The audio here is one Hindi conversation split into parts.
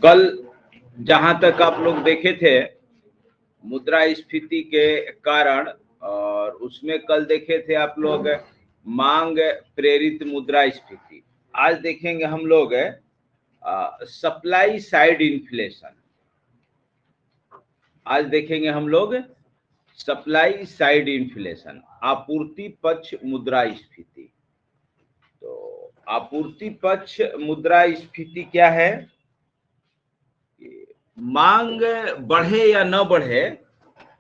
कल जहां तक आप लोग देखे थे मुद्रास्फीति के कारण, और उसमें कल देखे थे आप लोग मांग प्रेरित मुद्रास्फीति। आज देखेंगे हम लोग सप्लाई साइड इन्फ्लेशन। आज देखेंगे हम लोग सप्लाई साइड इन्फ्लेशन, आपूर्ति पक्ष मुद्रास्फीति। तो आपूर्ति पक्ष मुद्रास्फीति क्या है? मांग बढ़े या न बढ़े,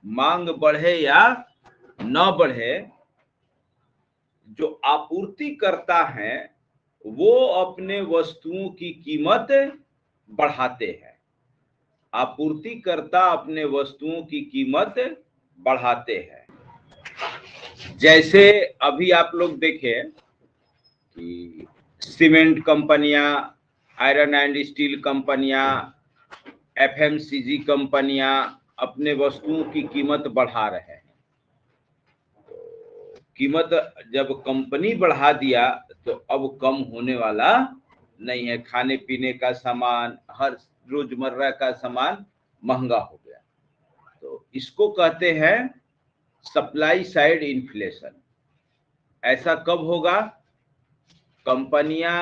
मांग बढ़े या न बढ़े, जो आपूर्ति करता है वो अपने वस्तुओं की कीमत बढ़ाते हैं। आपूर्तिकर्ता अपने वस्तुओं की कीमत बढ़ाते हैं। जैसे अभी आप लोग देखें कि सीमेंट कंपनियां, आयरन एंड स्टील कंपनियां, एफएमसीजी कंपनियां अपने वस्तुओं की कीमत बढ़ा रहे हैं। तो कीमत जब कंपनी बढ़ा दिया तो अब कम होने वाला नहीं है। खाने पीने का सामान, हर रोजमर्रा का सामान महंगा हो गया। तो इसको कहते हैं सप्लाई साइड इन्फ्लेशन। ऐसा कब होगा? कंपनियां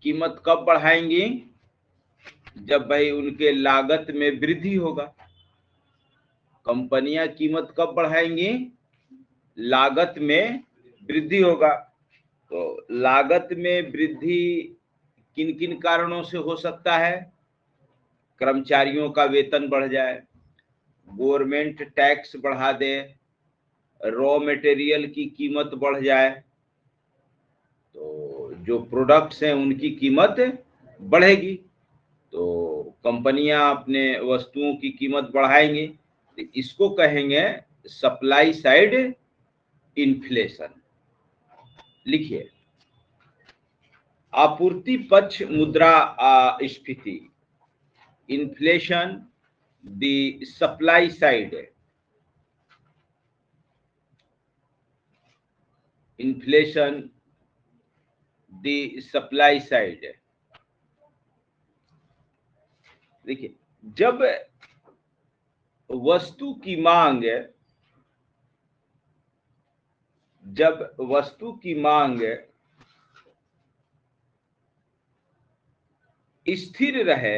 कीमत कब बढ़ाएंगी? जब भाई उनके लागत में वृद्धि होगा। कंपनियां कीमत कब बढ़ाएंगी? लागत में वृद्धि होगा। तो लागत में वृद्धि किन किन कारणों से हो सकता है? कर्मचारियों का वेतन बढ़ जाए, गवर्नमेंट टैक्स बढ़ा दे, रॉ मटेरियल की कीमत बढ़ जाए, तो जो प्रोडक्ट्स हैं उनकी कीमत बढ़ेगी। तो कंपनियां अपने वस्तुओं की कीमत बढ़ाएंगी। तो इसको कहेंगे सप्लाई साइड इन्फ्लेशन। लिखिए, आपूर्ति पक्ष मुद्रास्फीति, inflation the supply side, inflation the supply side. देखिए, जब वस्तु की मांग, जब वस्तु की मांग स्थिर रहे,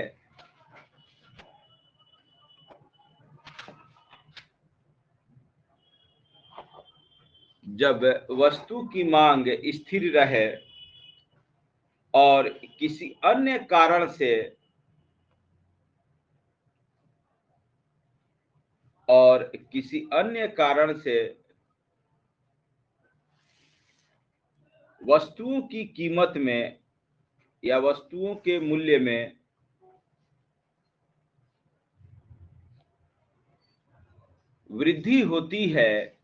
जब वस्तु की मांग स्थिर रहे और किसी अन्य कारण से, और किसी अन्य कारण से वस्तुओं की कीमत में या वस्तुओं के मूल्य में वृद्धि होती है,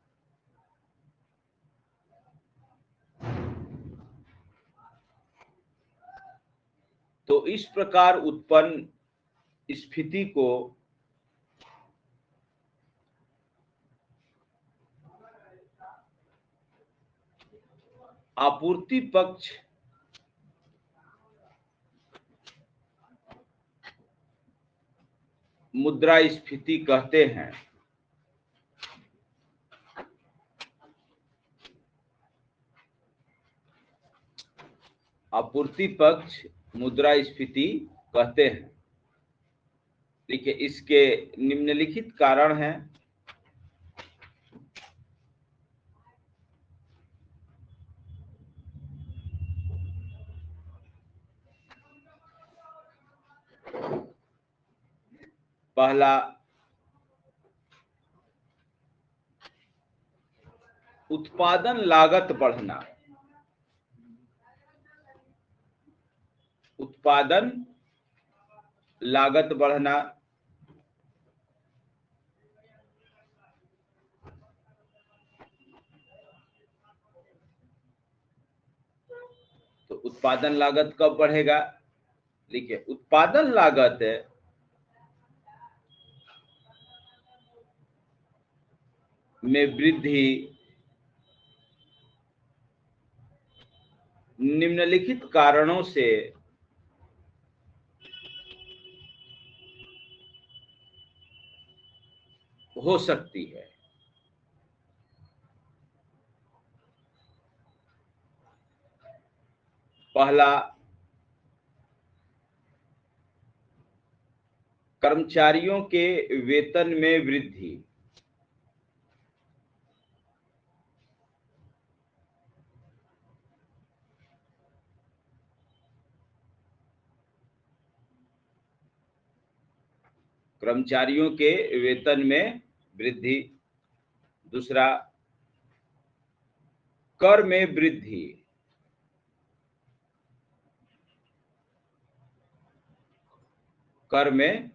तो इस प्रकार उत्पन्न स्थिति को आपूर्ति पक्ष मुद्रास्फीति कहते हैं। आपूर्ति पक्ष मुद्रास्फीति कहते हैं। देखिए, इसके निम्नलिखित कारण हैं। पहला, उत्पादन लागत बढ़ना। उत्पादन लागत बढ़ना। तो उत्पादन लागत कब बढ़ेगा? देखिए, उत्पादन लागत में वृद्धि निम्नलिखित कारणों से हो सकती है। पहला, कर्मचारियों के वेतन में वृद्धि। कर्मचारियों के वेतन में वृद्धि। दूसरा, कर में वृद्धि। कर में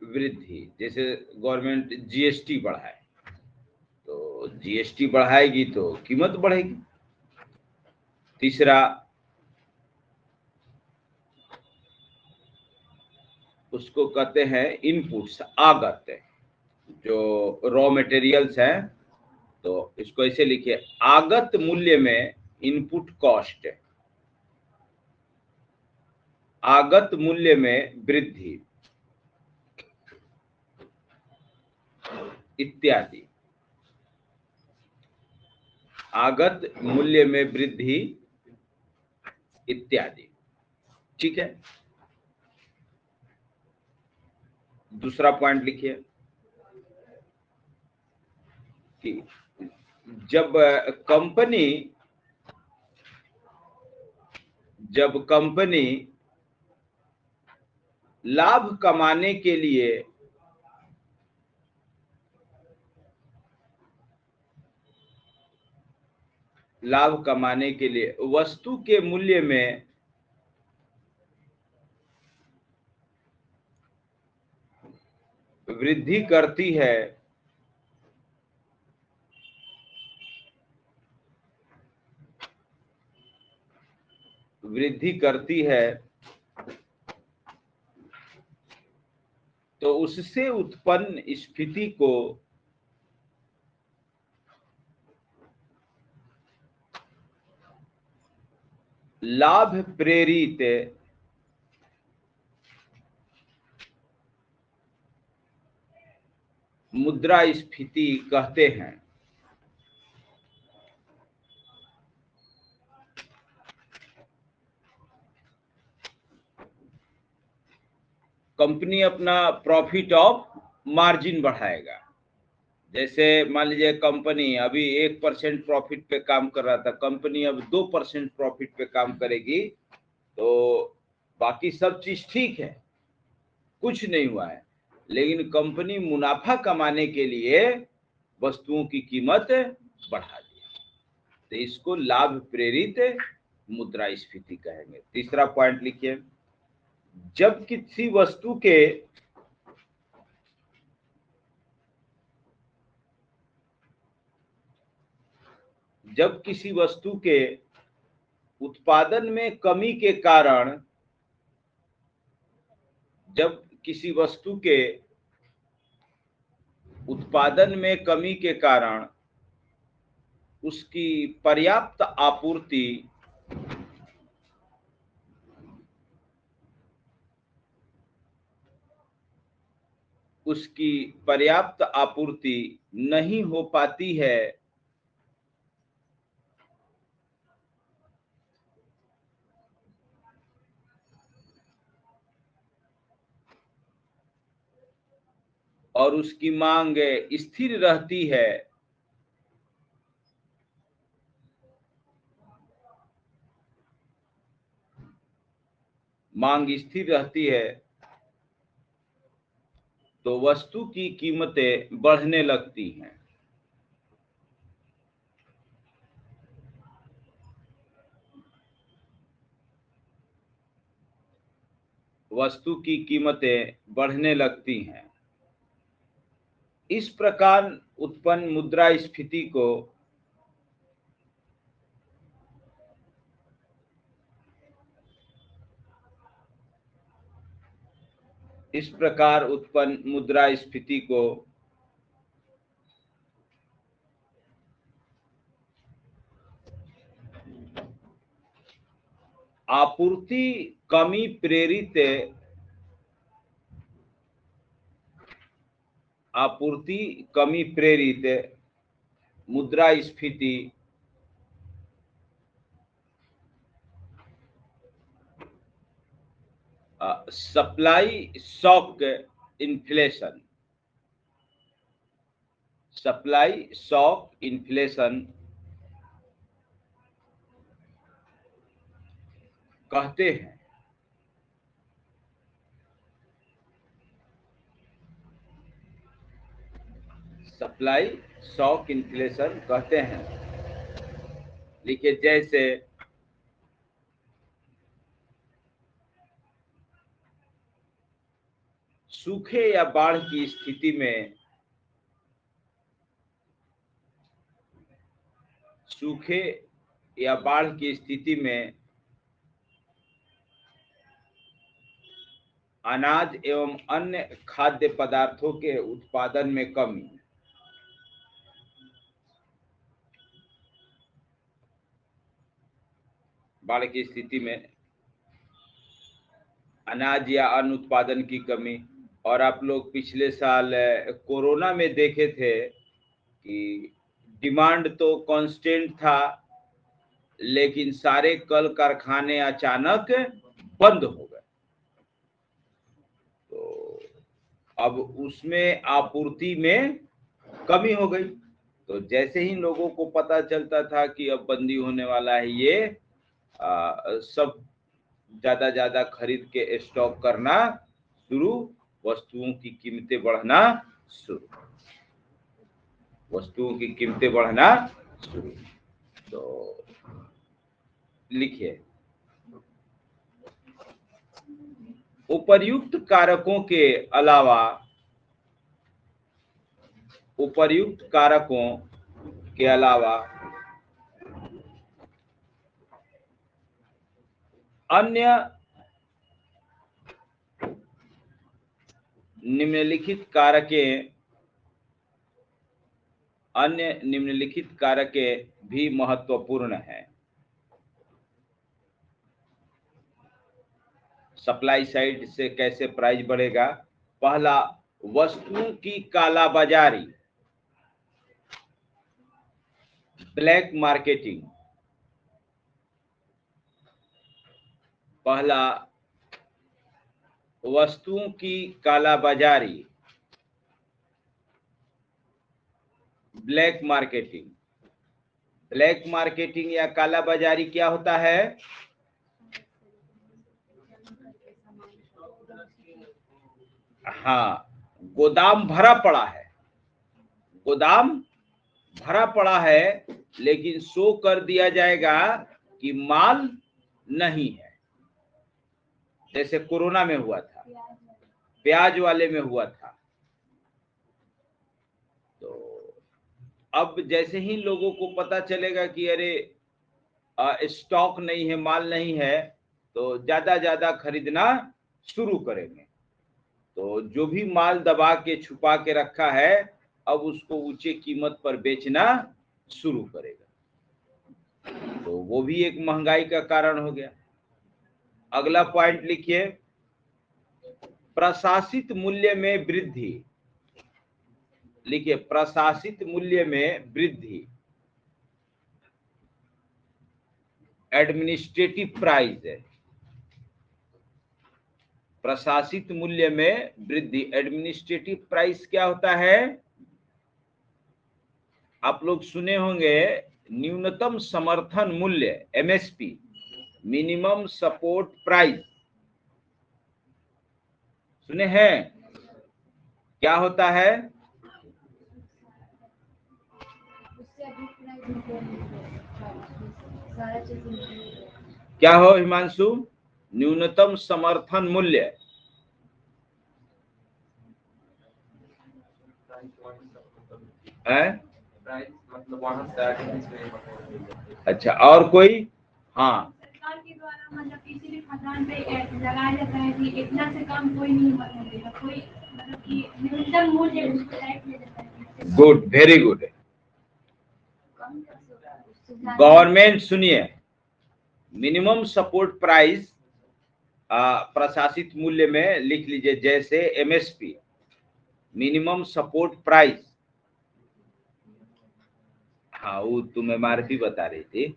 वृद्धि, जैसे गवर्नमेंट जीएसटी बढ़ाए, तो जीएसटी बढ़ाएगी तो कीमत बढ़ेगी। तीसरा, उसको कहते हैं इनपुट्स, आगत, जो रॉ मटेरियल्स हैं, तो इसको ऐसे लिखिए, आगत मूल्य में इनपुट कॉस्ट, आगत मूल्य में वृद्धि इत्यादि। आगत मूल्य में वृद्धि इत्यादि। ठीक है। दूसरा पॉइंट लिखिए कि जब कंपनी लाभ कमाने के लिए वस्तु के मूल्य में वृद्धि करती है, तो उससे उत्पन्न स्फीति को लाभ प्रेरित मुद्रास्फीति कहते हैं। कंपनी अपना प्रॉफिट ऑफ मार्जिन बढ़ाएगा। जैसे मान लीजिए कंपनी अभी 1% प्रॉफिट पे काम कर रहा था, कंपनी अब 2% प्रॉफिट पे काम करेगी, तो बाकी सब चीज ठीक है, कुछ नहीं हुआ है, लेकिन कंपनी मुनाफा कमाने के लिए वस्तुओं की कीमत बढ़ा दी, तो इसको लाभ प्रेरित मुद्रास्फीति कहेंगे। तीसरा पॉइंट लिखिए, जब किसी वस्तु के उत्पादन में कमी के कारण, जब किसी वस्तु के उत्पादन में कमी के कारण उसकी पर्याप्त आपूर्ति नहीं हो पाती है, और उसकी मांग स्थिर रहती है, तो वस्तु की कीमतें बढ़ने लगती हैं। वस्तु की कीमतें बढ़ने लगती हैं। इस प्रकार उत्पन्न मुद्रास्फीति को आपूर्ति आपूर्ति कमी प्रेरित मुद्रास्फीति supply shock inflation, supply shock inflation कहते हैं। सप्लाई शॉक इन्फ्लेशन कहते हैं। लिखिए, जैसे सूखे या बाढ़ की स्थिति में, सूखे या बाढ़ की स्थिति में अनाज एवं अन्य खाद्य पदार्थों के उत्पादन में कमी, बाढ़ की स्थिति में अनाज या अन्न उत्पादन की कमी। और आप लोग पिछले साल कोरोना में देखे थे कि डिमांड तो कांस्टेंट था, लेकिन सारे कल कारखाने अचानक बंद हो गए। तो अब उसमें आपूर्ति में कमी हो गई। तो जैसे ही लोगों को पता चलता था कि अब बंदी होने वाला है, ये सब ज्यादा खरीद के स्टॉक करना शुरू, वस्तुओं की कीमतें बढ़ना शुरू, वस्तुओं की कीमतें बढ़ना शुरू। तो लिखिए, उपर्युक्त कारकों के अलावा, उपर्युक्त कारकों के अलावा अन्य निम्नलिखित कारकें, अन्य निम्नलिखित कारकें भी महत्वपूर्ण हैं। सप्लाई साइड से कैसे प्राइस बढ़ेगा? पहला, वस्तुओं की कालाबाजारी, ब्लैक मार्केटिंग। पहला, वस्तुओं की कालाबाजारी, ब्लैक मार्केटिंग। ब्लैक मार्केटिंग या कालाबाजारी क्या होता है? हाँ, गोदाम भरा पड़ा है, गोदाम भरा पड़ा है, लेकिन शो कर दिया जाएगा कि माल नहीं है। जैसे कोरोना में हुआ था, प्याज वाले में हुआ था। तो अब जैसे ही लोगों को पता चलेगा कि अरे स्टॉक नहीं है, माल नहीं है, तो ज्यादा खरीदना शुरू करेंगे। तो जो भी माल दबा के छुपा के रखा है, अब उसको ऊंचे कीमत पर बेचना शुरू करेगा। तो वो भी एक महंगाई का कारण हो गया। अगला पॉइंट लिखिए, प्रशासित मूल्य में वृद्धि। लिखिए, प्रशासित मूल्य में वृद्धि, एडमिनिस्ट्रेटिव प्राइस है। प्रशासित मूल्य में वृद्धि, एडमिनिस्ट्रेटिव प्राइस क्या होता है? आप लोग सुने होंगे न्यूनतम समर्थन मूल्य, एमएसपी, मिनिमम सपोर्ट प्राइस, सुने हैं? क्या होता है? क्या हो हिमांशु? न्यूनतम समर्थन मूल्य। है? अच्छा, और कोई? हाँ, सरकार के द्वारा मतलब किसी भी खदान पे लगाया जाता है कि इतना से कम कोई नहीं मिलेगा, कोई मतलब कि न्यूनतम मूल्य उसको तय किया जाता है। Good, very good. गवर्नमेंट, सुनिए, मिनिमम सपोर्ट प्राइस प्रशासित मूल्य में लिख लीजिए, जैसे एमएसपी, मिनिमम सपोर्ट प्राइस, हाँ वो तुम्हें MRP बता रही थी,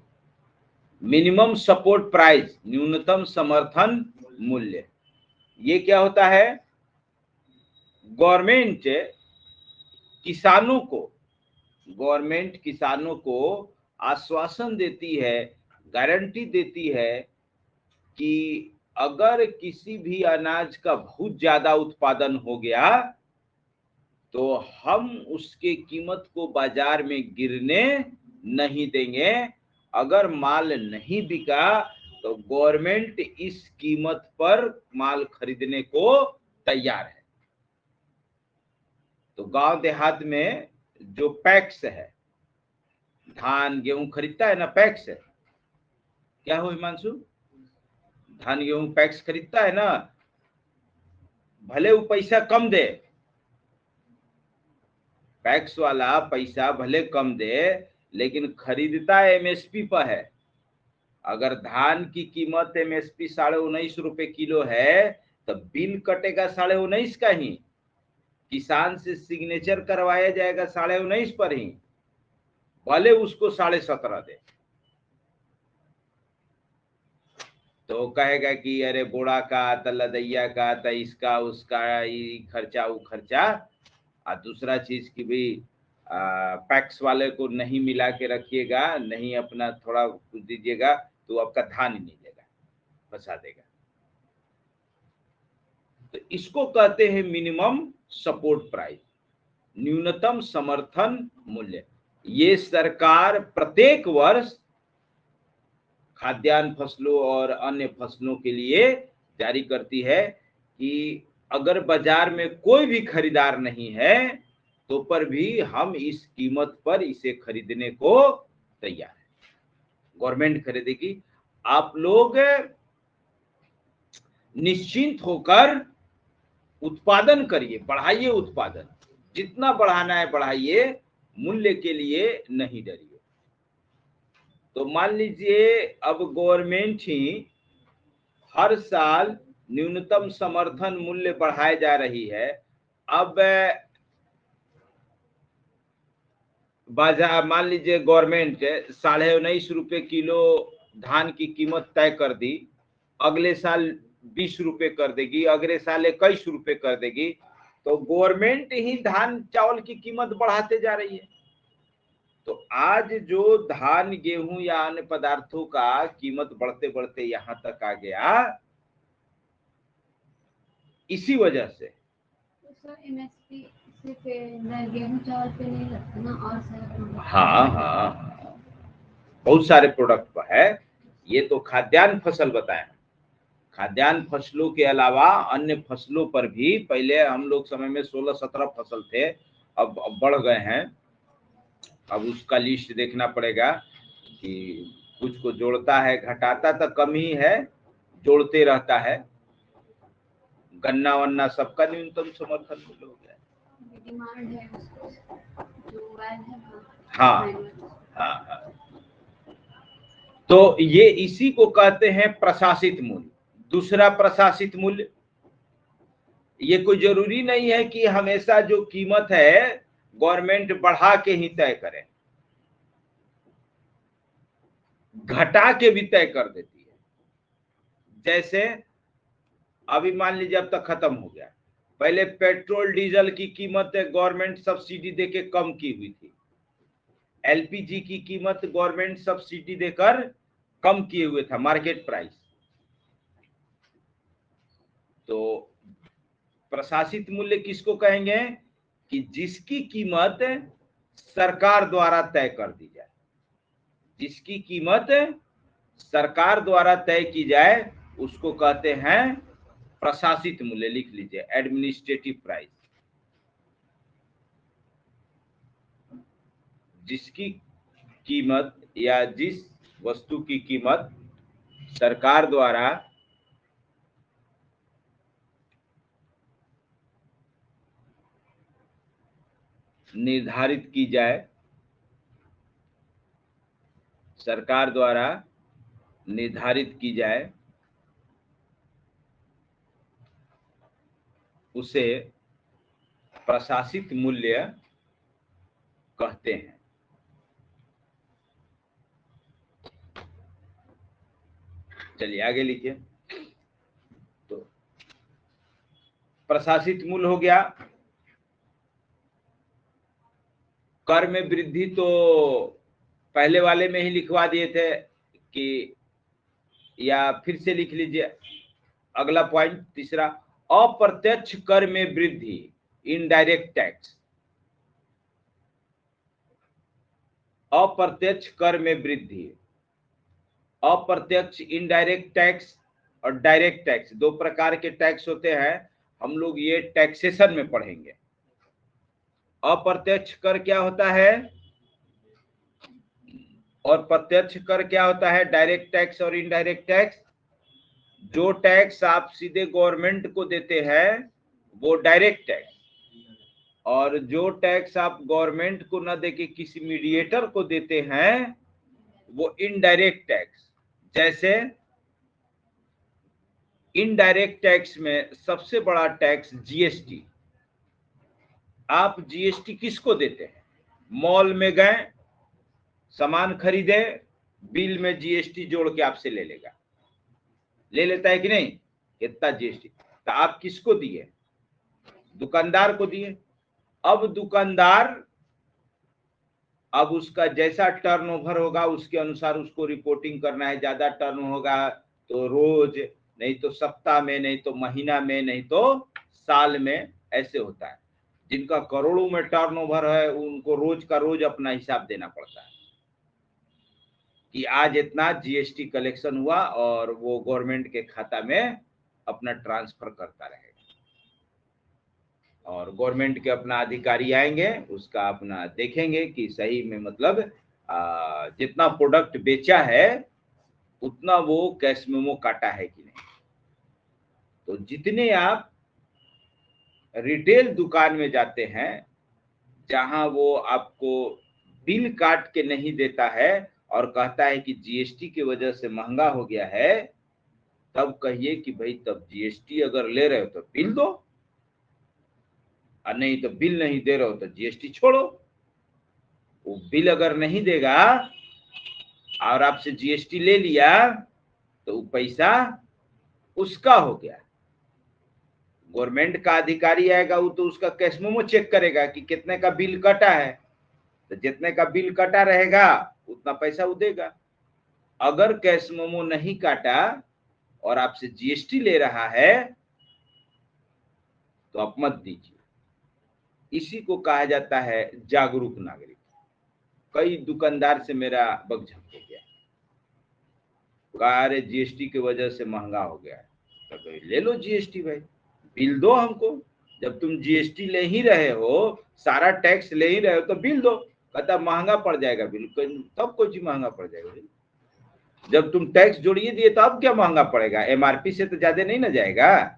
मिनिमम सपोर्ट प्राइस, न्यूनतम समर्थन मूल्य। ये क्या होता है? गवर्नमेंट किसानों को आश्वासन देती है, गारंटी देती है कि अगर किसी भी अनाज का बहुत ज्यादा उत्पादन हो गया तो हम उसके कीमत को बाजार में गिरने नहीं देंगे। अगर माल नहीं बिका तो गवर्नमेंट इस कीमत पर माल खरीदने को तैयार है। तो गांव देहात में जो पैक्स है, धान गेहूं खरीदता है ना, पैक्स है, क्या हो हिमांशु? धान गेहूं पैक्स खरीदता है ना, भले वो पैसा कम दे, पैक्स वाला पैसा भले कम दे, लेकिन खरीदता MSP पर है। अगर धान की कीमत MSP 19.5 रुपए किलो है तो बिल कटेगा 19.5 का ही, किसान से सिग्नेचर करवाया जाएगा 19.5 पर ही, भले उसको 17.5 दे। तो कहेगा कि अरे बोड़ा का त लदैया का त इसका उसका ये खर्चा वो खर्चा, और दूसरा चीज की भी पैक्स वाले को नहीं मिला के रखिएगा, नहीं अपना थोड़ा कुछ दीजिएगा तो आपका धान ही नहीं देगा, फंसा देगा। तो इसको कहते हैं मिनिमम सपोर्ट प्राइस, न्यूनतम समर्थन मूल्य। ये सरकार प्रत्येक वर्ष खाद्यान्न फसलों और अन्य फसलों के लिए जारी करती है कि अगर बाजार में कोई भी खरीदार नहीं है तो पर भी हम इस कीमत पर इसे खरीदने को तैयार है, गवर्नमेंट खरीदेगी। आप लोग निश्चिंत होकर उत्पादन करिए, बढ़ाइए उत्पादन, जितना बढ़ाना है बढ़ाइए, मूल्य के लिए नहीं डरिए। तो मान लीजिए अब गवर्नमेंट ही हर साल न्यूनतम समर्थन मूल्य बढ़ाए जा रही है। अब बाजार मान लीजिए गवर्नमेंट 19.5 रुपए किलो धान की कीमत तय कर दी, अगले साल 20 रुपए कर देगी, अगले साल 21 रुपए कर देगी, तो गवर्नमेंट ही धान चावल की कीमत बढ़ाते जा रही है। तो आज जो धान गेहूं या अन्य पदार्थों का कीमत बढ़ते बढ़ते यहां तक आ गया, इसी वजह से। तो सर MSP सिर्फ गेहूं चावल पे नहीं लगता ना, और सारे हाँ, बहुत सारे प्रोडक्ट पर है। ये तो खाद्यान्न फसल बताए, खाद्यान्न फसलों के अलावा अन्य फसलों पर भी पहले हम लोग समय में 16-17 फसल थे, अब बढ़ गए हैं। अब उसका लिस्ट देखना पड़ेगा कि कुछ को जोड़ता है, घटाता तो कम ही है, जोड़ते रहता है। गन्ना वन्ना सबका न्यूनतम समर्थन मूल्य हो गया, डिमांड है उसको, जो वैल्यू है हाँ। तो ये इसी को कहते हैं प्रशासित मूल्य। दूसरा प्रशासित मूल्य, ये कोई जरूरी नहीं है कि हमेशा जो कीमत है गवर्नमेंट बढ़ा के ही तय करे, घटा के भी तय कर देती है। जैसे अभी मान लीजिए अब तक खत्म हो गया, पहले पेट्रोल डीजल की कीमत गवर्नमेंट सब्सिडी देके कम की हुई थी, LPG की कीमत गवर्नमेंट सब्सिडी देकर कम किए हुए था, मार्केट प्राइस। तो प्रशासित मूल्य किसको कहेंगे? कि जिसकी कीमत सरकार द्वारा तय कर दी जाए, जिसकी कीमत सरकार द्वारा तय की जाए उसको कहते हैं प्रशासित मूल्य। लिख लीजिए, एडमिनिस्ट्रेटिव प्राइस। जिसकी कीमत या जिस वस्तु की कीमत सरकार द्वारा निर्धारित की जाए, सरकार द्वारा निर्धारित की जाए, उसे प्रशासित मूल्य कहते हैं। चलिए आगे लिखिए। तो प्रशासित मूल्य हो गया। कर में वृद्धि तो पहले वाले में ही लिखवा दिए थे कि, या फिर से लिख लीजिए अगला पॉइंट तीसरा, अप्रत्यक्ष कर में वृद्धि, इनडायरेक्ट टैक्स। अप्रत्यक्ष कर में वृद्धि, अप्रत्यक्ष इनडायरेक्ट टैक्स और डायरेक्ट टैक्स, दो प्रकार के टैक्स होते हैं। हम लोग ये टैक्सेशन में पढ़ेंगे। अप्रत्यक्ष कर क्या होता है और प्रत्यक्ष कर क्या होता है, डायरेक्ट टैक्स और इनडायरेक्ट टैक्स। जो टैक्स आप सीधे गवर्नमेंट को देते हैं वो डायरेक्ट टैक्स, और जो टैक्स आप गवर्नमेंट को न देके किसी मीडिएटर को देते हैं वो इनडायरेक्ट टैक्स। जैसे इनडायरेक्ट टैक्स में सबसे बड़ा टैक्स जीएसटी। आप जीएसटी किसको देते हैं? मॉल में गए, सामान खरीदे, बिल में जीएसटी जोड़ के आपसे ले लेगा, ले लेता है कि नहीं? इतना जीएसटी। तो आप किसको दिए? दुकानदार को दिए। अब दुकानदार, अब उसका जैसा टर्नओवर होगा उसके अनुसार उसको रिपोर्टिंग करना है। ज्यादा टर्न होगा तो रोज, नहीं तो सप्ताह में, नहीं तो महीना में, नहीं तो साल में, ऐसे होता है। जिनका करोड़ों में टर्नओवर है उनको रोज का रोज अपना हिसाब देना पड़ता है कि आज इतना जीएसटी कलेक्शन हुआ, और वो गवर्नमेंट के खाता में अपना ट्रांसफर करता रहेगा। और गवर्नमेंट के अपना अधिकारी आएंगे, उसका अपना देखेंगे कि सही में मतलब जितना प्रोडक्ट बेचा है उतना वो कैश मेमो काटा है कि नहीं। तो जितने आप रिटेल दुकान में जाते हैं जहां वो आपको बिल काट के नहीं देता है और कहता है कि जीएसटी की वजह से महंगा हो गया है, तब कहिए कि भाई तब जीएसटी अगर ले रहे हो तो बिल दो, और नहीं तो बिल नहीं दे रहे हो तो जीएसटी छोड़ो। वो बिल अगर नहीं देगा और आपसे जीएसटी ले लिया तो वो पैसा उसका हो गया। गवर्नमेंट का अधिकारी आएगा, वो तो उसका कैश मेमो चेक करेगा कि कितने का बिल कटा है, तो जितने का बिल कटा रहेगा उतना पैसा वो देगा। अगर कैश मेमो नहीं काटा और आपसे जीएसटी ले रहा है तो आप मत दीजिए। इसी को कहा जाता है जागरूक नागरिक। कई दुकानदार से मेरा बकझक हो गया, कहा अरे जीएसटी की वजह से महंगा हो गया है। तो ले लो जीएसटी भाई, बिल दो हमको। जब तुम जीएसटी ले ही रहे हो, सारा टैक्स ले ही रहे हो, तो बिल दो। कहता महंगा पड़ जाएगा बिल, तब कोई चीज महंगा पड़ जाएगा। जब तुम टैक्स जोड़िए दिए तो अब क्या महंगा पड़ेगा? एमआरपी से तो ज्यादा नहीं ना जाएगा।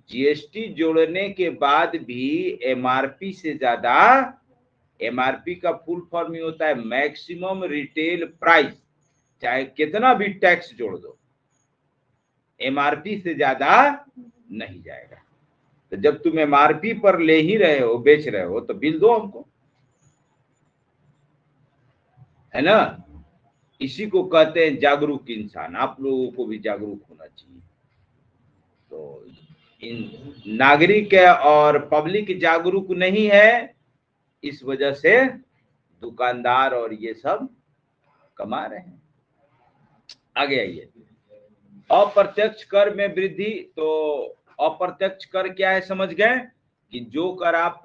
जीएसटी जोड़ने के बाद भी एमआरपी से ज्यादा, एमआरपी का फुल फॉर्म ही होता है मैक्सिमम रिटेल प्राइस। चाहे कितना भी टैक्स जोड़ दो, एमआरपी से ज्यादा नहीं जाएगा। तो जब तुम एमआरपी पर ले ही रहे हो, बेच रहे हो, तो बिल दो हमको, है ना? इसी को कहते हैं जागरूक इंसान। आप लोगों को भी जागरूक होना चाहिए। तो इन नागरिक और पब्लिक जागरूक नहीं है, इस वजह से दुकानदार और ये सब कमा रहे हैं। आगे आइए। अप्रत्यक्ष कर में वृद्धि। तो अप्रत्यक्ष कर क्या है समझ गए? कि जो कर आप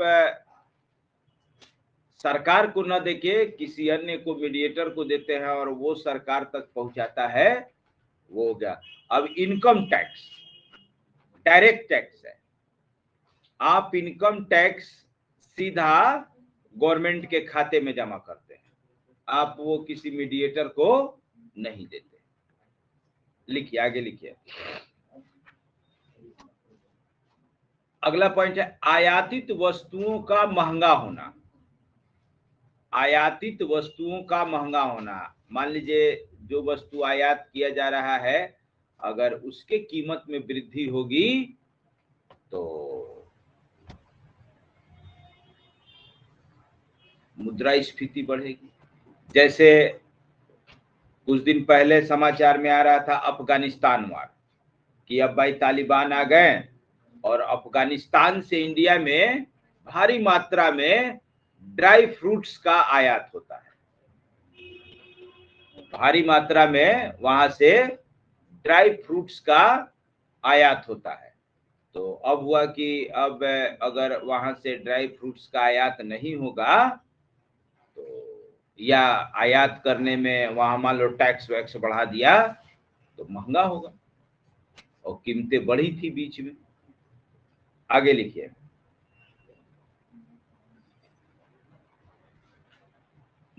सरकार को न देके किसी अन्य को, मीडिएटर को देते हैं और वो सरकार तक पहुंचाता है, वो हो गया। अब इनकम टैक्स डायरेक्ट टैक्स है। आप इनकम टैक्स सीधा गवर्नमेंट के खाते में जमा करते हैं, आप वो किसी मीडिएटर को नहीं देते। लिखिए, आगे लिखिए। अगला पॉइंट है आयातित वस्तुओं का महंगा होना। आयातित वस्तुओं का महंगा होना। मान लीजिए जो वस्तु आयात किया जा रहा है, अगर उसके कीमत में वृद्धि होगी तो मुद्रास्फीति बढ़ेगी। जैसे कुछ दिन पहले समाचार में आ रहा था अफगानिस्तान वार कि अब भाई तालिबान आ गए और अफगानिस्तान से इंडिया में भारी मात्रा में ड्राई फ्रूट्स का आयात होता है, भारी मात्रा में वहां से ड्राई फ्रूट्स का आयात होता है। तो अब हुआ कि अब अगर वहां से ड्राई फ्रूट्स का आयात नहीं होगा तो या आयात करने में वहां मान लो टैक्स वैक्स बढ़ा दिया तो महंगा होगा और कीमतें बढ़ी थी बीच में। आगे लिखिए।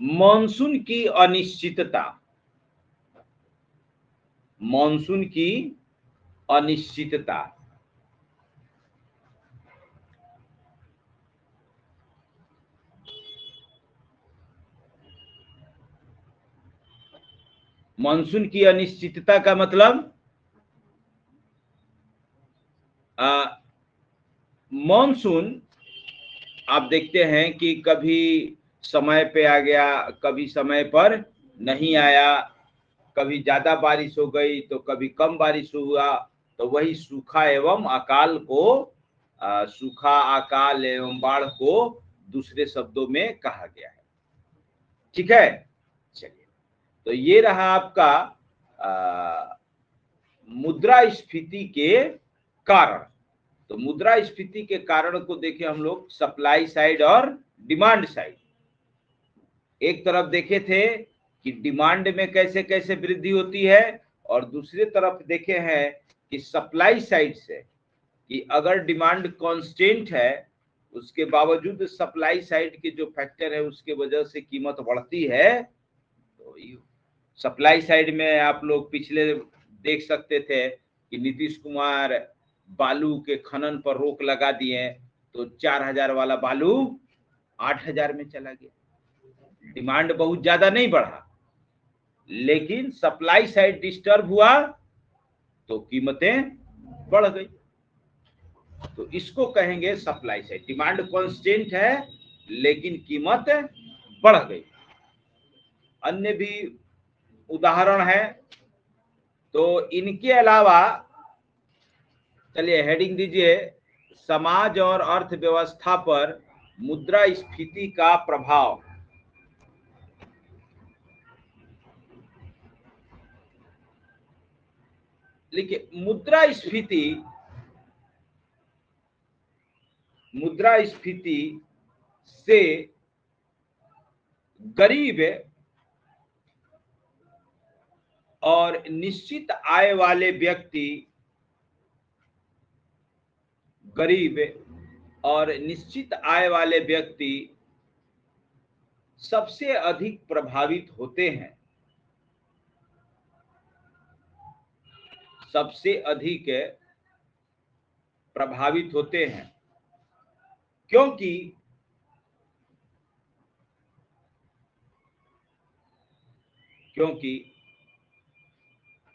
मॉनसून की अनिश्चितता, मॉनसून की अनिश्चितता। मॉनसून की अनिश्चितता का मतलब मॉनसून आप देखते हैं कि कभी समय पे आ गया, कभी समय पर नहीं आया, कभी ज्यादा बारिश हो गई तो कभी कम बारिश हुआ। तो वही सूखा एवं अकाल को सूखा, अकाल एवं बाढ़ को दूसरे शब्दों में कहा गया है। ठीक है, चलिए। तो ये रहा आपका मुद्रास्फीति के कारण। तो मुद्रास्फीति के कारण को देखें हम लोग सप्लाई साइड और डिमांड साइड। एक तरफ देखे थे कि डिमांड में कैसे कैसे वृद्धि होती है और दूसरी तरफ देखे हैं कि सप्लाई साइड से कि अगर डिमांड कांस्टेंट है उसके बावजूद सप्लाई साइड के जो फैक्टर है उसके वजह से कीमत बढ़ती है। तो सप्लाई साइड में आप लोग पिछले देख सकते थे कि नीतीश कुमार बालू के खनन पर रोक लगा दिए तो 4000 वाला बालू 8000 में चला गया। डिमांड बहुत ज्यादा नहीं बढ़ा लेकिन सप्लाई साइड डिस्टर्ब हुआ तो कीमतें बढ़ गई। तो इसको कहेंगे सप्लाई साइड। डिमांड कांस्टेंट है लेकिन कीमत बढ़ गई। अन्य भी उदाहरण है। तो इनके अलावा चलिए हेडिंग दीजिए, समाज और अर्थव्यवस्था पर मुद्रास्फीति का प्रभाव। लिखिए, मुद्रास्फीति से गरीब और निश्चित आय वाले व्यक्ति, गरीब और निश्चित आय वाले व्यक्ति सबसे अधिक प्रभावित होते हैं, सबसे अधिक प्रभावित होते हैं। क्योंकि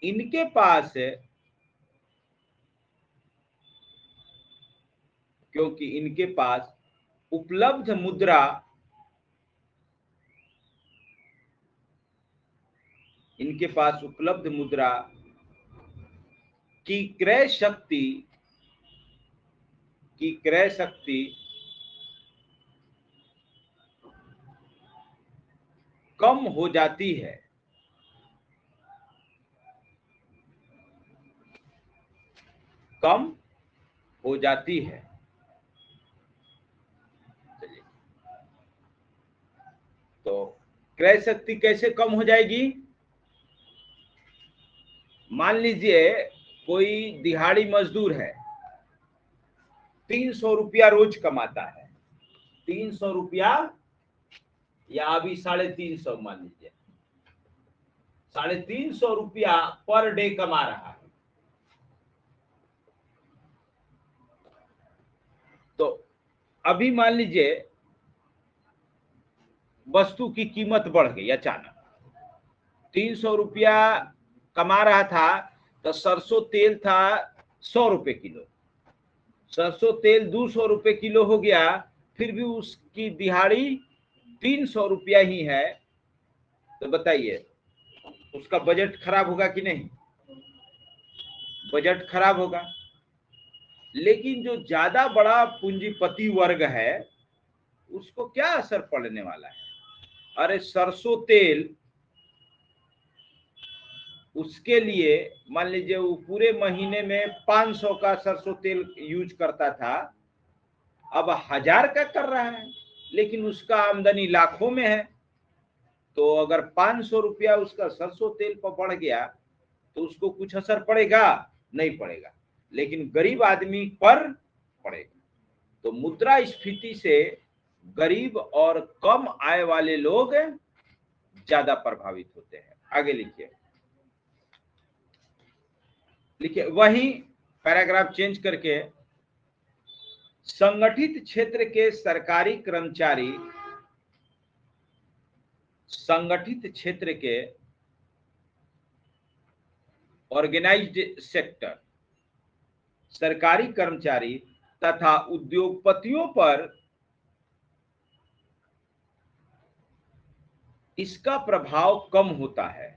इनके पास उपलब्ध मुद्रा, इनके पास उपलब्ध मुद्रा की क्रय शक्ति कम हो जाती है। कम हो जाती है। तो क्रय शक्ति कैसे कम हो जाएगी? मान लीजिए कोई दिहाड़ी मजदूर है, 300 रुपया रोज कमाता है, 300 रुपया या अभी 350 मान लीजिए, 350 रुपया पर डे कमा रहा है। तो अभी मान लीजिए वस्तु की कीमत बढ़ गई अचानक, 300 रुपया कमा रहा था तो सरसों तेल था 100 रुपए किलो, सरसों तेल 200 रुपए किलो हो गया, फिर भी उसकी दिहाड़ी ₹300 ही है, तो बताइए उसका बजट खराब होगा कि नहीं? बजट खराब होगा। लेकिन जो ज्यादा बड़ा पूंजीपति वर्ग है उसको क्या असर पड़ने वाला है? अरे सरसों तेल, उसके लिए मान लीजिए वो पूरे महीने में 500 का सरसों तेल यूज करता था, अब 1000 का कर रहा है, लेकिन उसका आमदनी लाखों में है। तो अगर 500 रुपया उसका सरसों तेल पर बढ़ गया तो उसको कुछ असर पड़ेगा? नहीं पड़ेगा, लेकिन गरीब आदमी पर पड़ेगा। तो मुद्रास्फीति से गरीब और कम आय वाले लोग ज्यादा प्रभावित होते हैं। आगे लिखिए, वही पैराग्राफ चेंज करके, संगठित क्षेत्र के सरकारी कर्मचारी, संगठित क्षेत्र के ऑर्गेनाइज्ड सेक्टर, सरकारी कर्मचारी तथा उद्योगपतियों पर इसका प्रभाव कम होता है।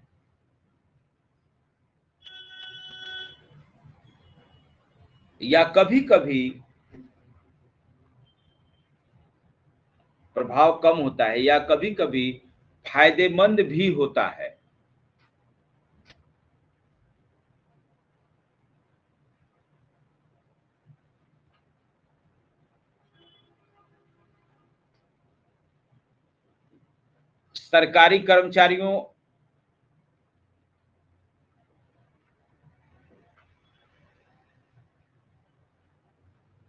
या कभी कभी प्रभाव कम होता है, या कभी कभी फायदेमंद भी होता है। सरकारी कर्मचारियों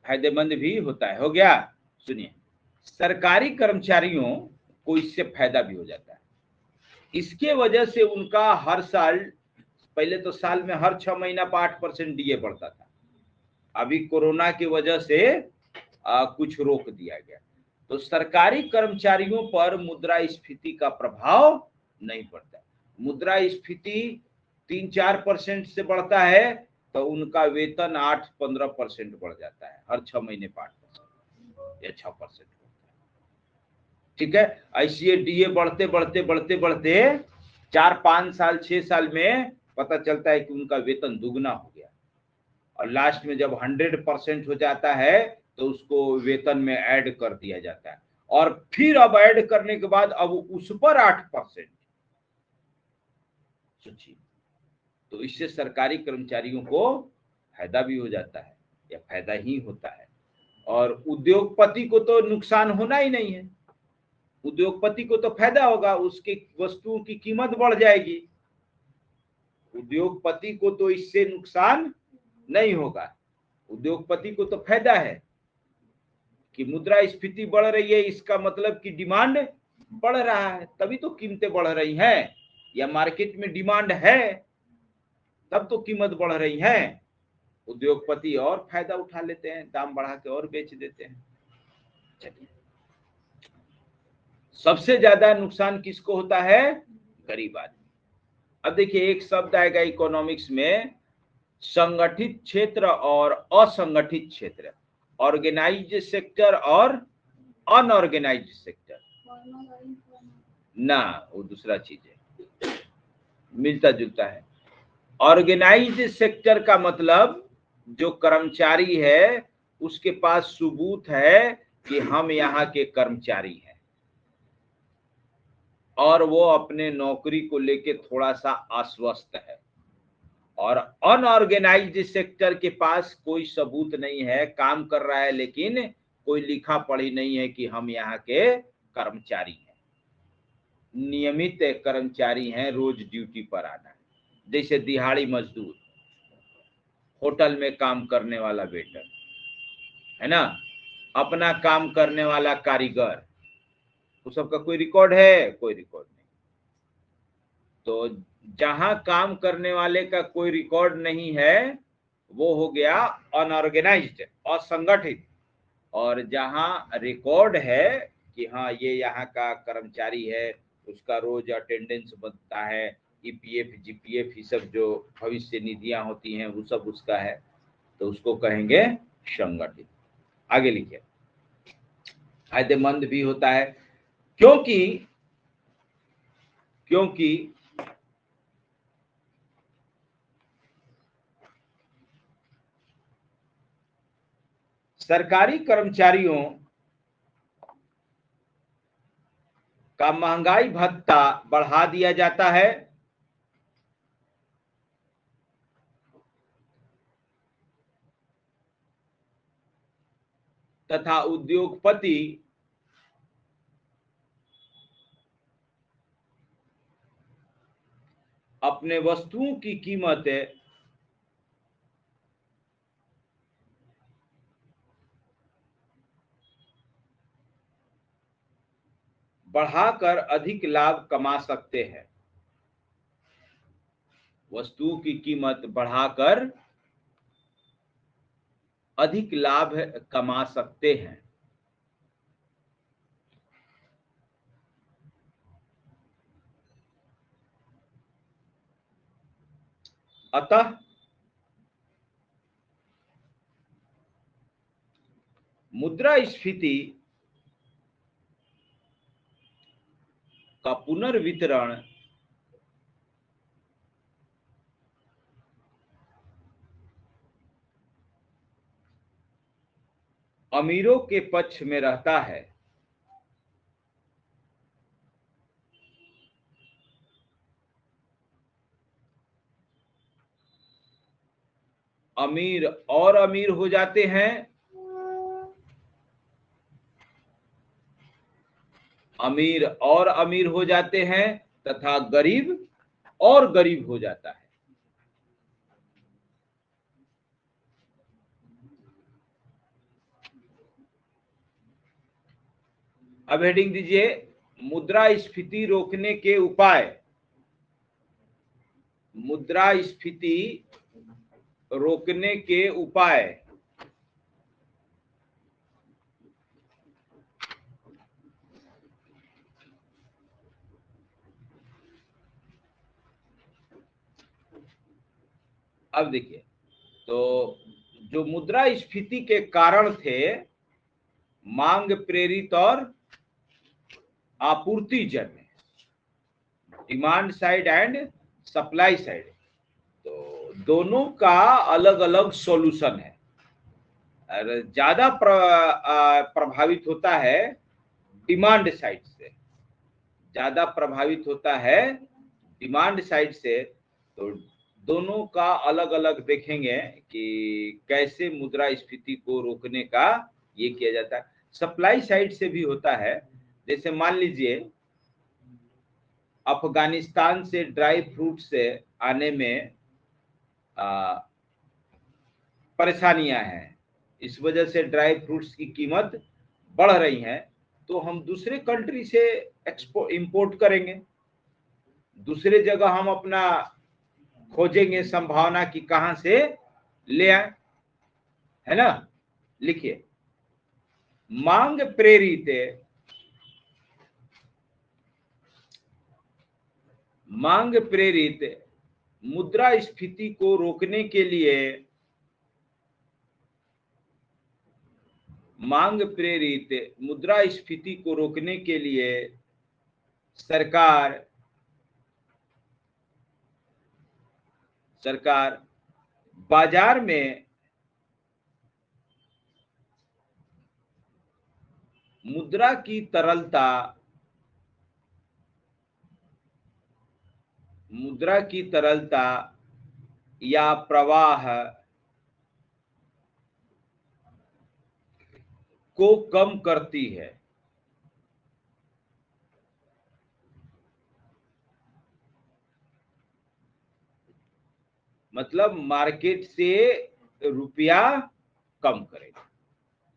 फायदेमंद भी होता है। हो गया? सुनिए, सरकारी कर्मचारियों को इससे फायदा भी हो जाता है। इसके वजह से उनका हर साल, पहले तो साल में हर 6 महीना पर 8% डीए बढ़ता था, अभी कोरोना की वजह से कुछ रोक दिया गया। तो सरकारी कर्मचारियों पर मुद्रास्फीति का प्रभाव नहीं पड़ता। मुद्रास्फीति 3-4% से बढ़ता है तो उनका वेतन 8-15% बढ़ जाता है, हर 6 महीने पर 8% या 6%। ठीक है, ऐसे डीए बढ़ते बढ़ते बढ़ते बढ़ते 4-5 साल 6 साल में पता चलता है कि उनका वेतन दुगना हो गया, और लास्ट में जब 100% हो जाता है तो उसको वेतन में ऐड कर दिया जाता है, और फिर अब ऐड करने के बाद अब उस पर 8%। सोचिए, तो इससे सरकारी कर्मचारियों को फायदा भी हो जाता है, या फायदा ही होता है। और उद्योगपति को तो नुकसान होना ही नहीं है, उद्योगपति को तो फायदा होगा, उसकी वस्तुओं की कीमत बढ़ जाएगी। उद्योगपति को तो इससे नुकसान नहीं होगा, उद्योगपति को तो फायदा है कि मुद्रास्फीति बढ़ रही है, इसका मतलब कि डिमांड बढ़ रहा है, तभी तो कीमतें बढ़ रही हैं, या मार्केट में डिमांड है तब तो कीमत बढ़ रही है। उद्योगपति और फायदा उठा लेते हैं, दाम बढ़ा के और बेच देते हैं। चलिए, सबसे ज्यादा नुकसान किसको होता है? गरीब आदमी। अब देखिए, एक शब्द आएगा इकोनॉमिक्स में, संगठित क्षेत्र और असंगठित क्षेत्र, ऑर्गेनाइज्ड सेक्टर और अनऑर्गेनाइज्ड सेक्टर। ना, वो दूसरा चीज है, मिलता जुलता है। ऑर्गेनाइज्ड सेक्टर का मतलब जो कर्मचारी है उसके पास सबूत है कि हम यहाँ के कर्मचारी हैं, और वो अपने नौकरी को लेके थोड़ा सा आश्वस्त है। और अनऑर्गेनाइज्ड सेक्टर के पास कोई सबूत नहीं है, काम कर रहा है लेकिन कोई लिखा पढ़ी नहीं है कि हम यहाँ के कर्मचारी हैं, नियमित कर्मचारी हैं, रोज ड्यूटी पर आना है। जैसे दिहाड़ी मजदूर, होटल में काम करने वाला वेटर, है ना, अपना काम करने वाला कारीगर, तो सबका कोई रिकॉर्ड है? कोई रिकॉर्ड नहीं। तो जहां काम करने वाले का कोई रिकॉर्ड नहीं है वो हो गया अनऑर्गेनाइज्ड, असंगठित। और जहां रिकॉर्ड है कि हाँ ये यहाँ का कर्मचारी है, उसका रोज अटेंडेंस बनता है, ईपीएफ जीपीएफ ये सब जो भविष्य निधियां होती हैं वो सब उसका है, तो उसको कहेंगे संगठित। आगे लिखिए, फायदेमंद भी होता है। क्योंकि सरकारी कर्मचारियों का महंगाई भत्ता बढ़ा दिया जाता है तथा उद्योगपति अपने वस्तुओं की कीमत बढ़ाकर अधिक लाभ कमा सकते हैं। वस्तुओं की कीमत बढ़ाकर अधिक लाभ कमा सकते हैं। अतः मुद्रास्फीति का पुनर्वितरण अमीरों के पक्ष में रहता है। अमीर और अमीर हो जाते हैं, अमीर और अमीर हो जाते हैं तथा गरीब और गरीब हो जाता है। अब हेडिंग दीजिए, मुद्रास्फीति रोकने के उपाय। मुद्रास्फीति रोकने के उपाय। अब देखिए, तो जो मुद्रास्फीति के कारण थे, मांग प्रेरित और आपूर्ति जन्य, demand side and supply side, तो दोनों का अलग अलग सॉल्यूशन है। ज्यादा प्रभावित होता है डिमांड साइड से, ज्यादा प्रभावित होता है डिमांड साइड से। तो दोनों का अलग अलग देखेंगे कि कैसे मुद्रास्फीति को रोकने का ये किया जाता है। सप्लाई साइड से भी होता है, जैसे मान लीजिए अफगानिस्तान से ड्राई फ्रूट से आने में परेशानियां हैं, इस वजह से ड्राई फ्रूट्स की कीमत बढ़ रही है, तो हम दूसरे कंट्री से इंपोर्ट करेंगे, दूसरे जगह हम अपना खोजेंगे संभावना की कहां से ले आए, है ना। लिखिए, मांग प्रेरित मुद्रास्फीति को रोकने के लिए, मांग प्रेरित मुद्रास्फीति को रोकने के लिए सरकार बाजार में मुद्रा की तरलता या प्रवाह को कम करती है। मतलब मार्केट से रुपया कम करेगा।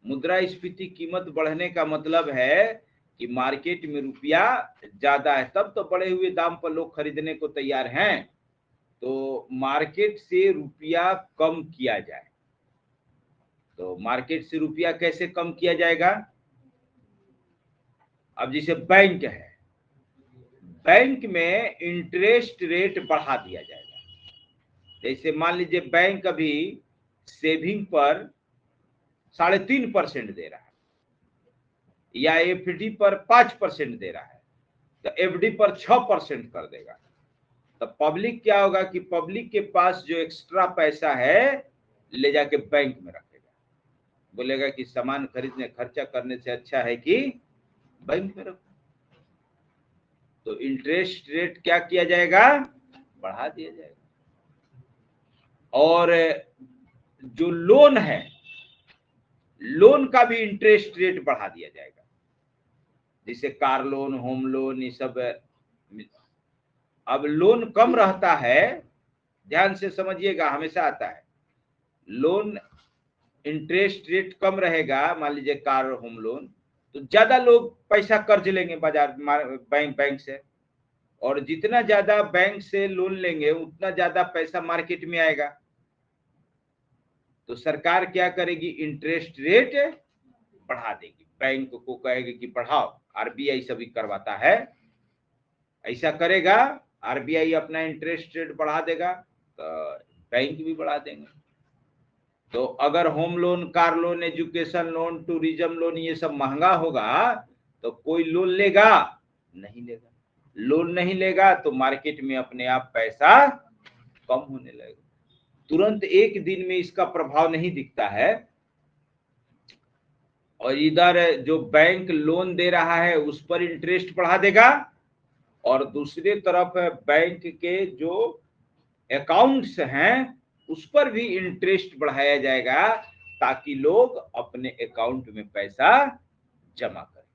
मुद्रास्फीति कीमत बढ़ने का मतलब है कि मार्केट में रुपया ज्यादा है, तब तो बढ़े हुए दाम पर लोग खरीदने को तैयार हैं। तो मार्केट से रुपया कम किया जाए, तो मार्केट से रुपया कैसे कम किया जाएगा। अब जैसे बैंक है, बैंक में इंटरेस्ट रेट बढ़ा दिया जाएगा। जैसे मान लीजिए बैंक अभी सेविंग पर 3.5% दे रहा है, या एफडी पर 5% दे रहा है तो एफडी पर 6% कर देगा। तो पब्लिक क्या होगा कि पब्लिक के पास जो एक्स्ट्रा पैसा है ले जाके बैंक में रखेगा, बोलेगा कि सामान खरीदने खर्चा करने से अच्छा है कि बैंक में रखो। तो इंटरेस्ट रेट क्या किया जाएगा, बढ़ा दिया जाएगा। और जो लोन है, लोन का भी इंटरेस्ट रेट बढ़ा दिया जाएगा, जैसे कार लोन, होम लोन, ये सब। अब लोन कम रहता है, ध्यान से समझिएगा, हमेशा आता है लोन इंटरेस्ट रेट कम रहेगा। मान लीजिए कार और होम लोन, तो ज्यादा लोग पैसा कर्ज लेंगे बाजार बैंक से, और जितना ज्यादा बैंक से लोन लेंगे उतना ज्यादा पैसा मार्केट में आएगा। तो सरकार क्या करेगी, इंटरेस्ट रेट बढ़ा देगी, बैंक को कहेगी कि बढ़ाओ। आरबीआई सभी करवाता है, ऐसा करेगा, आरबीआई अपना इंटरेस्ट रेट बढ़ा देगा तो बैंक भी बढ़ा देंगे। तो अगर home loan, car loan, education loan, tourism loan ये सब महंगा होगा तो कोई लोन लेगा नहीं लेगा। लोन नहीं लेगा तो मार्केट में अपने आप पैसा कम होने लगेगा। तुरंत एक दिन में इसका प्रभाव नहीं दिखता है। और इधर जो बैंक लोन दे रहा है उस पर इंटरेस्ट बढ़ा देगा, और दूसरी तरफ बैंक के जो अकाउंट्स हैं उस पर भी इंटरेस्ट बढ़ाया जाएगा, ताकि लोग अपने अकाउंट में पैसा जमा करें।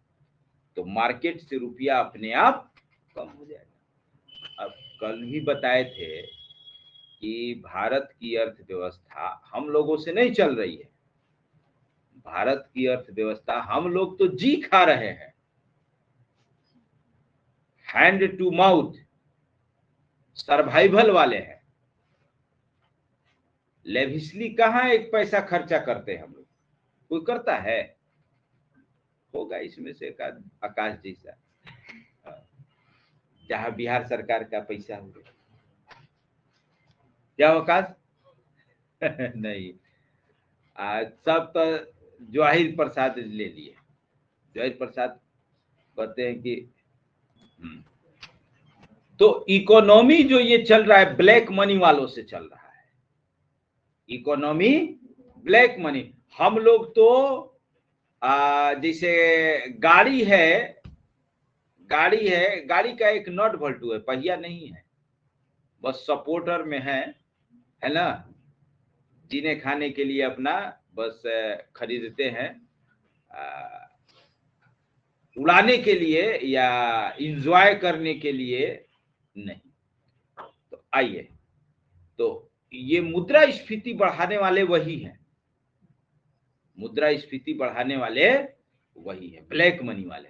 तो मार्केट से रुपया अपने आप कम हो जाएगा। अब कल ही बताए थे कि भारत की अर्थव्यवस्था हम लोगों से नहीं चल रही है। भारत की अर्थव्यवस्था हम लोग तो जी खा रहे हैं, हैंड टू माउथ सर्वाइवल वाले हैं। लेविसली कहाँ एक पैसा खर्चा करते हैं हम लोग, कोई करता है? होगा इसमें से एक आकाश जैसा, जहां बिहार सरकार का पैसा होगा, क्या आकाश? नहीं, सब तो जवाहिर प्रसाद ले लिए। जवाहिर प्रसाद कहते हैं कि तो इकोनॉमी जो ये चल रहा है ब्लैक मनी वालों से चल रहा है, इकोनॉमी ब्लैक मनी। हम लोग तो जैसे गाड़ी है, गाड़ी का एक नट भल्टू है, पहिया नहीं है, बस सपोर्टर में है ना। जीने खाने के लिए अपना बस खरीदते हैं, उड़ाने के लिए या इंजॉय करने के लिए नहीं। तो आइए, तो ये मुद्रास्फीति बढ़ाने वाले वही हैं, मुद्रास्फीति बढ़ाने वाले वही है, ब्लैक मनी वाले।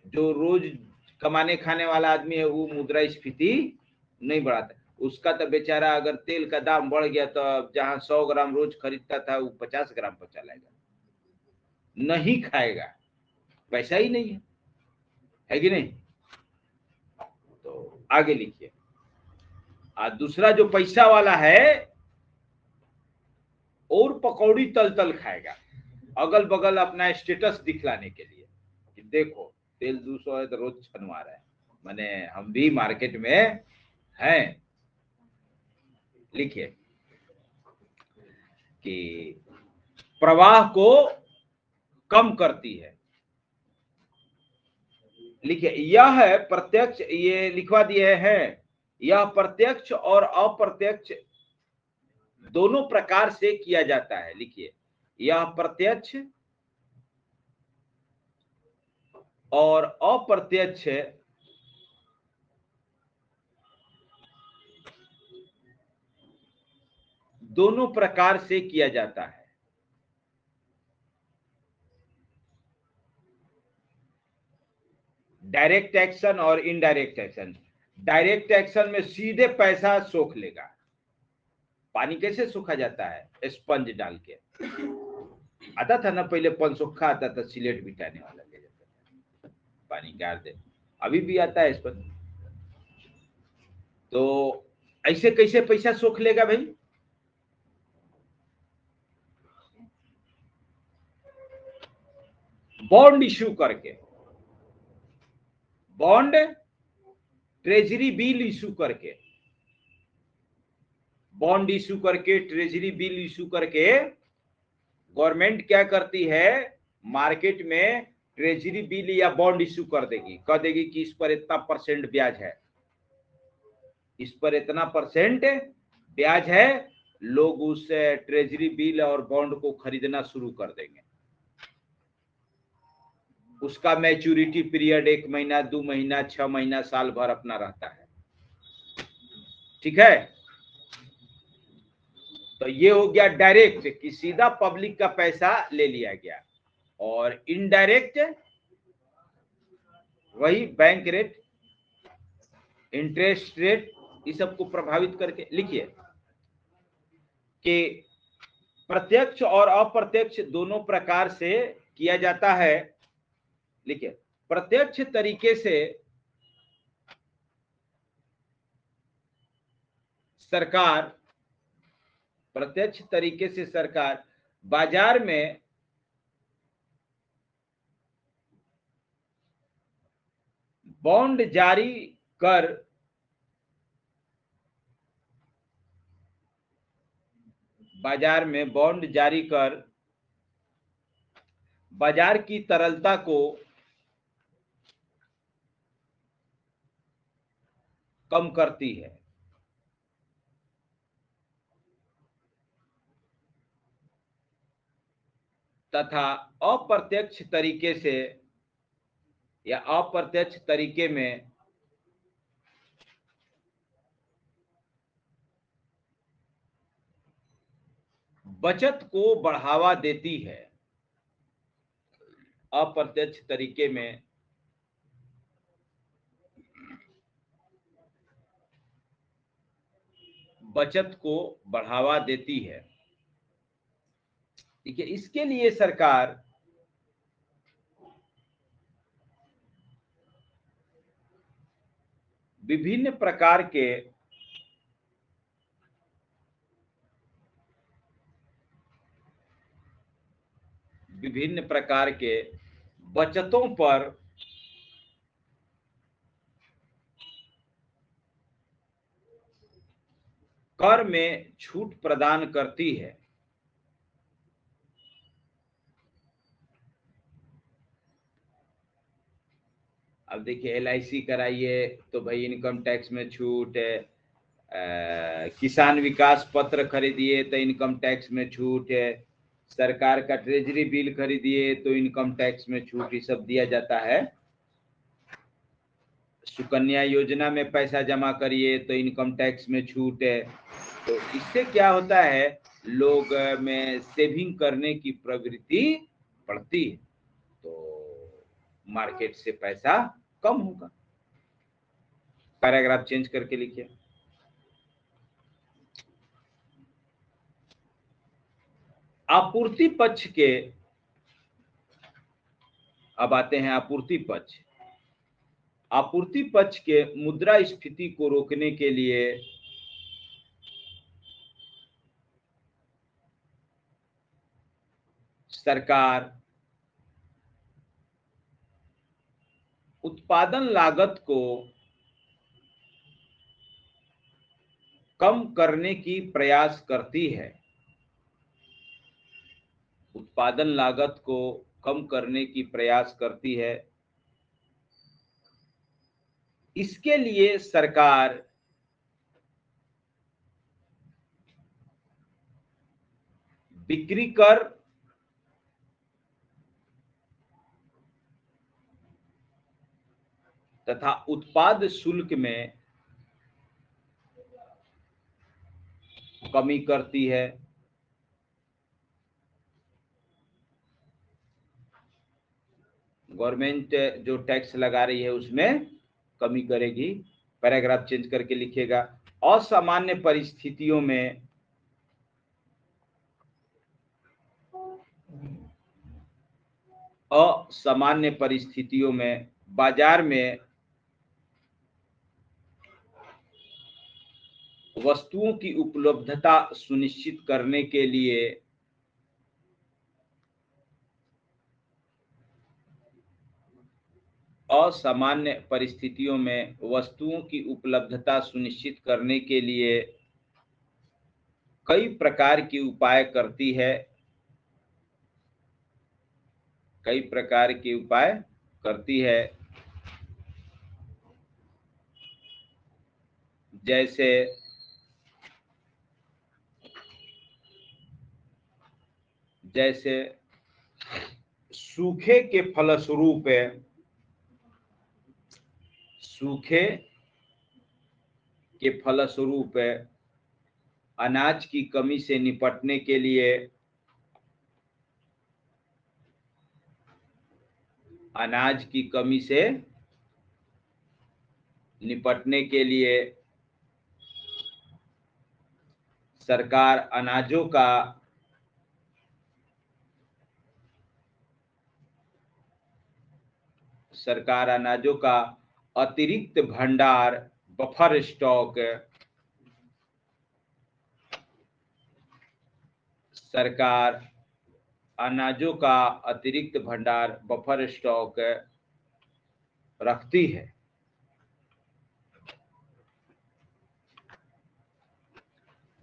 जो रोज कमाने खाने वाला आदमी है वो मुद्रास्फीति नहीं बढ़ाता। उसका तो बेचारा अगर तेल का दाम बढ़ गया तो जहां 100 ग्राम रोज खरीदता था वो 50 ग्राम पर चलाएगा, नहीं खाएगा, पैसा ही नहीं है कि नहीं? तो आगे लिखिए। दूसरा जो पैसा वाला है और पकौड़ी तल तल खाएगा, अगल बगल अपना स्टेटस दिखलाने के लिए कि देखो तेल 200 है तो रोज छनवा रहा है, माने हम भी मार्केट में हैं। लिखिए कि प्रवाह को कम करती है। लिखिए यह है प्रत्यक्ष, ये लिखवा दिए हैं, यह प्रत्यक्ष और अप्रत्यक्ष दोनों प्रकार से किया जाता है। लिखिए यह प्रत्यक्ष और अप्रत्यक्ष दोनों प्रकार से किया जाता है। डायरेक्ट एक्शन और इनडायरेक्ट एक्शन। डायरेक्ट एक्शन में सीधे पैसा सोख लेगा। पानी कैसे सूखा जाता है? स्पंज डाल के। आता था ना पहले, पंसुखा आता था, सिलेट बिठाने वाला ले जाता था, पानी गाड़ दे। अभी भी आता है स्पंज। तो ऐसे कैसे पैसा सोख लेगा भाई? बॉन्ड इशू करके, बॉन्ड ट्रेजरी बिल इशू करके, बॉन्ड इशू करके, ट्रेजरी बिल इशू करके गवर्नमेंट क्या करती है, मार्केट में ट्रेजरी बिल या बॉन्ड इशू कर देगी, कह देगी कि इस पर इतना परसेंट ब्याज है, इस पर इतना परसेंट ब्याज है, लोग उस ट्रेजरी बिल और बॉन्ड को खरीदना शुरू कर देंगे। उसका मैच्योरिटी पीरियड 1 महीना, 2 महीना, 6 महीना, साल भर अपना रहता है। ठीक है, तो ये हो गया डायरेक्ट कि सीधा पब्लिक का पैसा ले लिया गया, और इनडायरेक्ट वही बैंक रेट, इंटरेस्ट रेट, इस सब को प्रभावित करके। लिखिए कि प्रत्यक्ष और अप्रत्यक्ष दोनों प्रकार से किया जाता है। लिखिए, प्रत्यक्ष तरीके से सरकार, प्रत्यक्ष तरीके से सरकार बाजार में बॉन्ड जारी कर बाजार में बॉन्ड जारी कर बाजार की तरलता को कम करती है, तथा अप्रत्यक्ष तरीके से या अप्रत्यक्ष तरीके में बचत को बढ़ावा देती है। अप्रत्यक्ष तरीके में बचत को बढ़ावा देती है। ठीक है, इसके लिए सरकार विभिन्न प्रकार के बचतों पर कर में छूट प्रदान करती है। अब देखिए, LIC कराइए तो भाई इनकम टैक्स में छूट है, किसान विकास पत्र खरीदिए तो इनकम टैक्स में छूट है, सरकार का ट्रेजरी बिल खरीदिए तो इनकम टैक्स में छूट, ये सब दिया जाता है। सुकन्या योजना में पैसा जमा करिए तो इनकम टैक्स में छूट है। तो इससे क्या होता है, लोग में सेविंग करने की प्रवृत्ति बढ़ती है, तो मार्केट से पैसा कम होगा। पैराग्राफ चेंज करके लिखिए। आपूर्ति पक्ष के, अब आते हैं आपूर्ति पक्ष। आपूर्ति पक्ष के मुद्रास्फीति को रोकने के लिए सरकार उत्पादन लागत को कम करने की प्रयास करती है। उत्पादन लागत को कम करने की प्रयास करती है। इसके लिए सरकार बिक्री कर तथा उत्पाद शुल्क में कमी करती है। गवर्नमेंट जो टैक्स लगा रही है उसमें कमी करेगी। पैराग्राफ चेंज करके लिखिएगा। असामान्य परिस्थितियों में बाजार में वस्तुओं की उपलब्धता सुनिश्चित करने के लिए असामान्य परिस्थितियों में वस्तुओं की उपलब्धता सुनिश्चित करने के लिए कई प्रकार के उपाय करती है, कई प्रकार के उपाय करती है, जैसे सूखे के फलस्वरूप अनाज की कमी से निपटने के लिए सरकार अनाजों का अतिरिक्त भंडार बफर स्टॉक रखती है।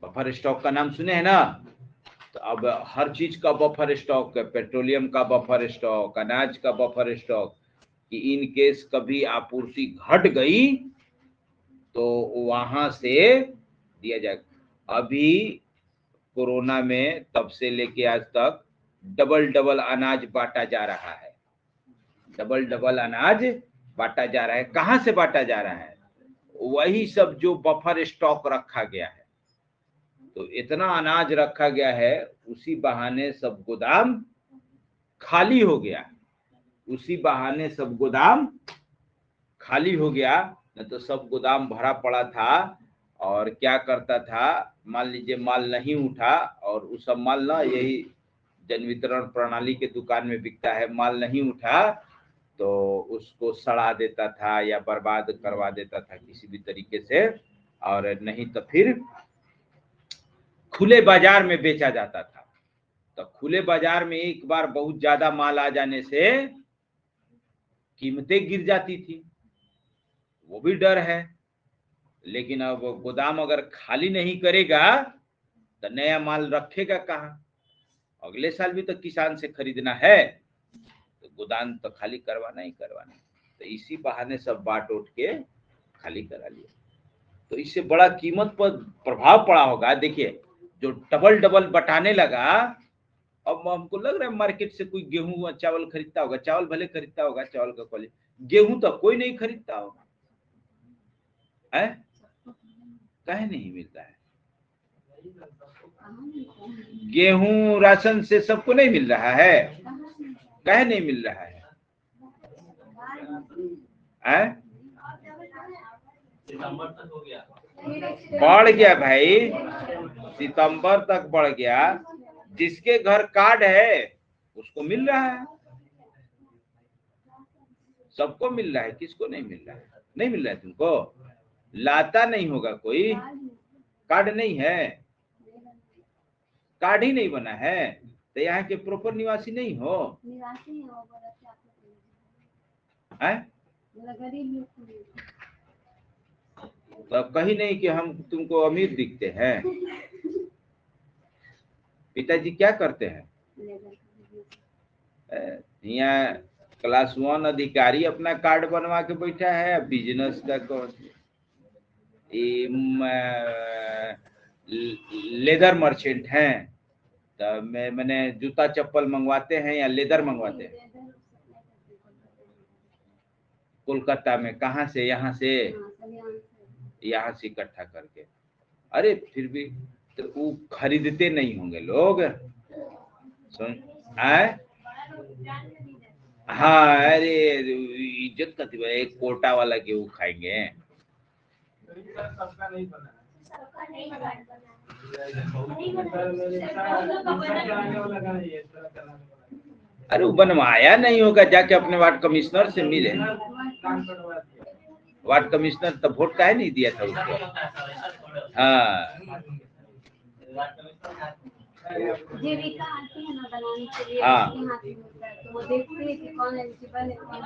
बफर स्टॉक का नाम सुने हैं ना? तो अब हर चीज का बफर स्टॉक, पेट्रोलियम का बफर स्टॉक, अनाज का बफर स्टॉक, कि इन केस कभी आपूर्ति घट गई तो वहां से दिया जाएगा। अभी कोरोना में तब से लेके आज तक डबल अनाज बांटा जा रहा है, डबल अनाज बांटा जा रहा है। कहां से बांटा जा रहा है? वही सब जो बफर स्टॉक रखा गया है। तो इतना अनाज रखा गया है, उसी बहाने सब गोदाम खाली हो गया, न तो सब गोदाम भरा पड़ा था। और क्या करता था, मान लीजिए माल नहीं उठा, और उस सब माल ना यही जन वितरण प्रणाली के दुकान में बिकता है, माल नहीं उठा तो उसको सड़ा देता था या बर्बाद करवा देता था किसी भी तरीके से, और नहीं तो फिर खुले बाजार में बेचा जाता था। तो खुले बाजार में एक बार बहुत ज्यादा माल आ जाने से कीमतें गिर जाती थी, वो भी डर है। लेकिन अब गोदाम अगर खाली नहीं करेगा तो नया माल रखेगा कहाँ? अगले साल भी तो किसान से खरीदना है, तो गोदाम तो खाली करवाना ही करवाना। तो इसी बहाने सब बांट उठ के खाली करा लिया। तो इससे बड़ा कीमत पर प्रभाव पड़ा होगा। देखिए, जो डबल बटाने लगा, अब हमको लग रहा है मार्केट से कोई गेहूं चावल खरीदता होगा, चावल भले खरीदता होगा, चावल का क्वालिटी, गेहूं तो कोई नहीं खरीदता होगा, है? काहे नहीं मिलता है? गेहूं राशन से सबको नहीं मिल रहा है, काहे नहीं मिल रहा है? बढ़ गया भाई, सितंबर तक बढ़ गया। जिसके घर कार्ड है उसको मिल रहा है, सबको मिल रहा है। किसको नहीं मिल रहा है? नहीं मिल रहा है तुमको? लाता नहीं होगा कोई, कार्ड नहीं है, कार्ड ही नहीं बना है, तो यहाँ के प्रॉपर निवासी नहीं हो? तो कहीं नहीं कि हम तुमको अमीर दिखते हैं। पिताजी क्या करते हैं? यहाँ क्लास 1 अधिकारी अपना कार्ड बनवा के बैठा है। बिजनेस का कौन? लेदर मर्चेंट हैं। तो मैंने जूता चप्पल मंगवाते हैं या लेदर मंगवाते हैं? कोलकाता में। कहाँ से? यहाँ से इकट्ठा करके। अरे फिर भी तो वो खरीदते नहीं होंगे लोग, सुन आए? हाँ, अरे इज्जत का दिवा, एक कोटा वाला गेहूं खाएंगे। अरे वो बनवाया नहीं होगा, जाके अपने वार्ड कमिश्नर से मिले। वार्ड कमिश्नर तो वोट काहे नहीं दिया था उसको? हाँ, जीविका आती है ना बनाने के लिए, हाँ। तो वो देखते हैं कि कौन एलिजिबल है, कौन